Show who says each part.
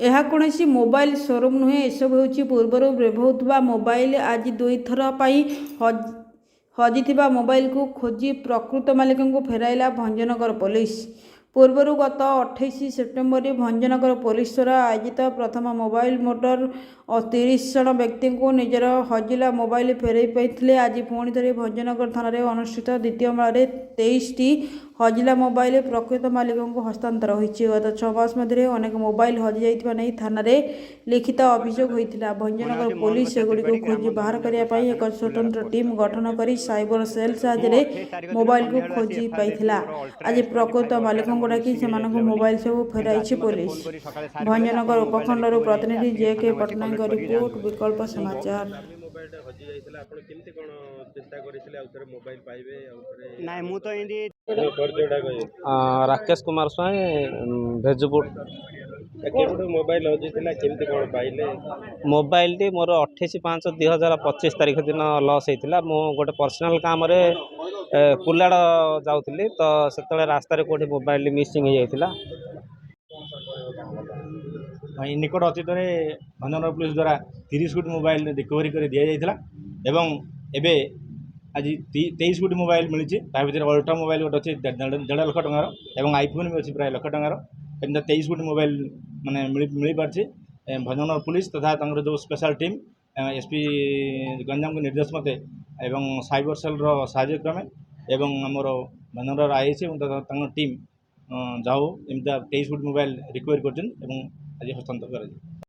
Speaker 1: ଏହା କୌଣସି mobile showroom ନୁହେଁ। ଏସବୁ ହେଉଛି ପୂର୍ବରୁ ବ୍ୟବହୃତ ହେଉଥିବା ମୋବାଇଲ। ଆଜି ଦୁଇଥର ପାଇଁ ହଜିଥିବା ମୋବାଇଲକୁ ଖୋଜି ପ୍ରକୃତ ମାଲିକଙ୍କୁ ଫେରାଇଲା ଭଞ୍ଜନଗର ପୋଲିସ। ପୂର୍ବରୁ ଗତ 28 ସେପ୍ଟେମ୍ବରରେ ଭଞ୍ଜନଗର ପୋଲିସ ଦ୍ୱାରା ଆୟୋଜିତ ପ୍ରଥମ ମୋବାଇଲ ମୋଟର 30 ଜଣ ବ୍ୟକ୍ତିଙ୍କୁ ନିଜର ହଜିଲା ମୋବାଇଲ ଫେରାଇ ପାଇଥିଲେ। ଆଜି ପୁଣି ଥରେ ଭଞ୍ଜନଗର ଥାନାରେ ଅନୁଷ୍ଠିତ ଦ୍ୱିତୀୟ ମେଳାରେ 23ଟି ହଜିଲା ମୋବାଇଲ ପ୍ରକୃତ ମାଲିକଙ୍କୁ ହସ୍ତାନ୍ତର ହୋଇଛି। ଗତ 6 ମାସ ମଧ୍ୟରେ ଅନେକ ମୋବାଇଲ ହଜିଯାଇଥିବା ନେଇ ଥାନାରେ ଲିଖିତ ଅଭିଯୋଗ ହୋଇଥିଲା। ଭଞ୍ଜନଗର ପୋଲିସ ସେଗୁଡ଼ିକୁ ଖୋଜି ବାହାର କରିବା ପାଇଁ ଏକ ସ୍ୱତନ୍ତ୍ର ଟିମ୍ ଗଠନ କରି ସାଇବର ସେଲ୍ ସାହାଯ୍ୟରେ ମୋବାଇଲକୁ ଖୋଜି ପାଇଥିଲା। ଆଜି ପ୍ରକୃତ ମାଲିକଙ୍କୁ ଡାକି ସେମାନଙ୍କ ମୋବାଇଲ ସବୁ ଫେରାଇଛି ପୋଲିସ। ଭଞ୍ଜନଗର ଉପଖଣ୍ଡରୁ ପ୍ରତିନିଧି ଜେ.କେ. ପଟ୍ଟନାୟକଙ୍କ ରିପୋର୍ଟ, ବିକଳ୍ପ ସମାଚାର।
Speaker 2: ନାଇଁ ମୁଁ ତ ଏମିତି
Speaker 3: ରାକେଶ କୁମାର ସ୍ୱାଇଁ, ଭେଜପୁର। ମୋବାଇଲଟି ମୋର 28/5/2025 ତାରିଖ ଦିନ ଲସ୍ ହେଇଥିଲା। ମୁଁ ଗୋଟେ ପର୍ସନାଲ କାମରେ କୁଲାଡ଼ ଯାଉଥିଲି, ତ ସେତେବେଳେ ରାସ୍ତାରେ କେଉଁଠି ମୋବାଇଲଟି ମିସିଂ ହେଇଯାଇଥିଲା।
Speaker 2: ନିକଟ ଅତୀତରେ ଭଞ୍ଜନଗର ପୁଲିସ ଦ୍ୱାରା 30 କୋଟି ମୋବାଇଲ ରିକଭରି କରି ଦିଆଯାଇଥିଲା ଏବଂ ଏବେ ଆଜି 23 କୋଟି ମୋବାଇଲ ମିଳିଛି। ତା ଭିତରେ ଅଲ୍ଟ୍ରା ମୋବାଇଲ ଗୋଟେ ଅଛି 1.5 ଲକ୍ଷ ଟଙ୍କାର ଏବଂ ଆଇଫୋନ୍ ବି ଅଛି ପ୍ରାୟ 1 ଲକ୍ଷ ଟଙ୍କାର। ଏମିତି 23 କୋଟି ମୋବାଇଲ ମାନେ ମିଳିପାରିଛି। ଭଞ୍ଜନଗର ପୁଲିସ ତଥା ତାଙ୍କର ଯେଉଁ ସ୍ପେଶାଲ ଟିମ୍ SP ଗଞ୍ଜାମଙ୍କ ନିର୍ଦ୍ଦେଶ ମତେ ଏବଂ ସାଇବର ସେଲ୍ର ସାହାଯ୍ୟ କ୍ରମେ ଏବଂ ଆମର ଭଞ୍ଜନଗର ISC ଏବଂ ତାଙ୍କ ଟିମ୍ ଯାହା ହଉ ଏମିତି 23 କୋଟି ମୋବାଇଲ ରିକଭରି କରିଛନ୍ତି ଏବଂ ଆଜି ହସ୍ତାନ୍ତର କରାଯିବ।